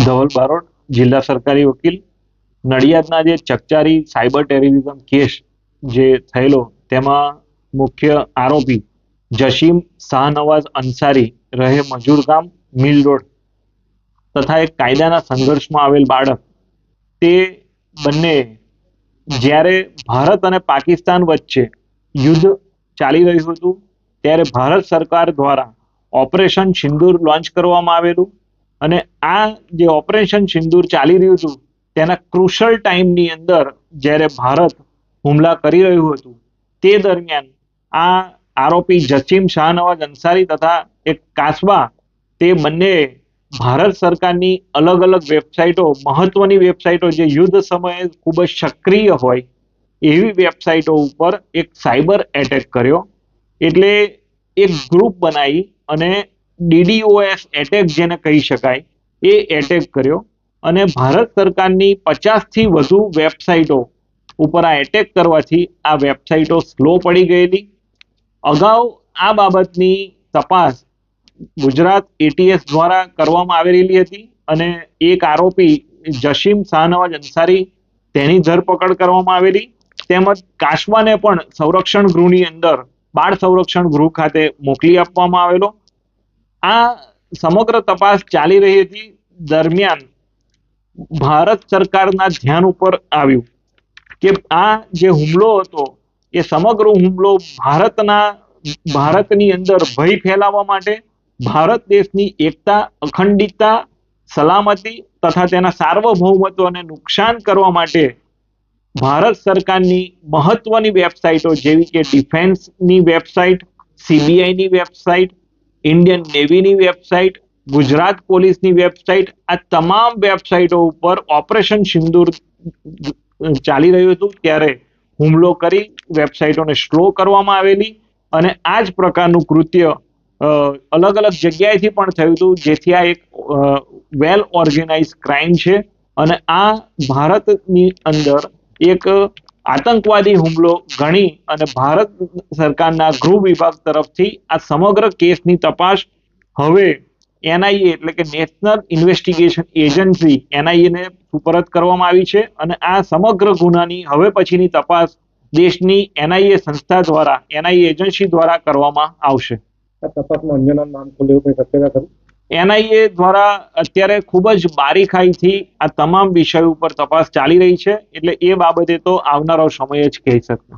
ધવલ બારોટ, જિલ્લા સરકારી વકીલ. નડિયાદના જે ચકચારી સાયબર ટેરરિઝમ કેસ જે થયેલો તેમાં મુખ્ય આરોપી જસીમ શાહનવાઝ અંસારી રહે મજૂર ગામ મિલ રોડ તથા એક કાયદાના સંઘર્ષમાં આવેલ બાળક, તે બંને જ્યારે ભારત અને પાકિસ્તાન વચ્ચે યુદ્ધ ચાલી રહ્યું હતું ત્યારે ભારત સરકાર દ્વારા ઓપરેશન સિંદૂર લોન્ચ કરવામાં આવેલું અને આ જે ઓપરેશન સિંદૂર ચાલી રહ્યું હતું તેના ક્રુશલ ટાઈમની અંદર જ્યારે ભારત હુમલા કરી રહ્યું હતું તે દરમિયાન આ આરોપી જસીમ શાહનવાઝ અંસારી તથા એક કાસબા, તે બંને ભારત સરકારની અલગ અલગ વેબસાઇટો, મહત્વની વેબસાઇટો જે યુદ્ધ સમયે ખૂબ જ સક્રિય હોય એવી વેબસાઇટો ઉપર એક સાયબર એટેક કર્યો. એટલે એક ગ્રુપ બનાવી અને DDoS એટેક જેને કહી શકાય એ એટેક કર્યો અને ભારત સરકારની 50થી વધુ વેબસાઇટો ઉપર આ એટેક કરવાથી આ વેબસાઇટો સ્લો પડી ગયેલી. અગાઉ આ બાબતની તપાસ ગુજરાત ATS દ્વારા કરવામાં આવેલી હતી અને એક આરોપી જસીમ શાહનવાઝ અંસારી તેની ધરપકડ કરવામાં આવેલી, તેમજ કાસબાને પણ સંરક્ષણ ગૃહની અંદર બાળ સંરક્ષણ ગૃહ ખાતે મોકલી આપવામાં આવેલો. આ સમગ્ર તપાસ ચાલી રહી હતી દરમિયાન ભારત સરકારના ધ્યાન ઉપર આવ્યું કે આ જે હુમલો હતો એ સમગ્ર હુમલો ભારતની અંદર ભય ફેલાવવા માટે, ભારત દેશની એકતા, અખંડિતતા, સલામતી તથા તેના સાર્વભૌમત્વને નુકસાન કરવા માટે ભારત સરકારની મહત્વની વેબસાઇટો જેવી કે ડિફેન્સની વેબસાઇટ, CBIની વેબસાઇટ, ઇન્ડિયન નેવીની વેબસાઇટ, ગુજરાત પોલીસની વેબસાઇટ, આ તમામ વેબસાઇટો ઉપર ઓપરેશન સિંદૂર ચાલી રહ્યું હતું ત્યારે હુમલો કરી વેબસાઇટોને સ્લો કરવામાં આવેલી અને આ જ પ્રકારનું કૃત્ય અલગ અલગ જગ્યાએથી પણ થયું હતું, જેથી આ એક વેલ ઓર્ગેનાઇઝ ક્રાઇમ છે અને આ ભારતની અંદર એક આતંકવાદી હુમલો ગણી અને ભારત સરકારના ગૃહ વિભાગ તરફથી આ સમગ્ર કેસની તપાસ હવે NIA એટલે કે નેશનલ ઇન્વેસ્ટિગેશન એજન્સી NIA ને સુપરત કરવામાં આવી છે અને આ સમગ્ર ગુનાની હવે પછીની તપાસ દેશની NIA સંસ્થા દ્વારા, NIA એજન્સી દ્વારા કરવામાં આવશે. તપાસમાં અન્યના નામ ખુલે એવું કંઈ શક્યતા ખરી? NIA દ્વારા અત્યારે ખૂબ જ બારીકાઈથી આ તમામ વિષયો ઉપર તપાસ ચાલી રહી છે, એટલે એ બાબતે તો આવનારો સમય જ કહી શકતો.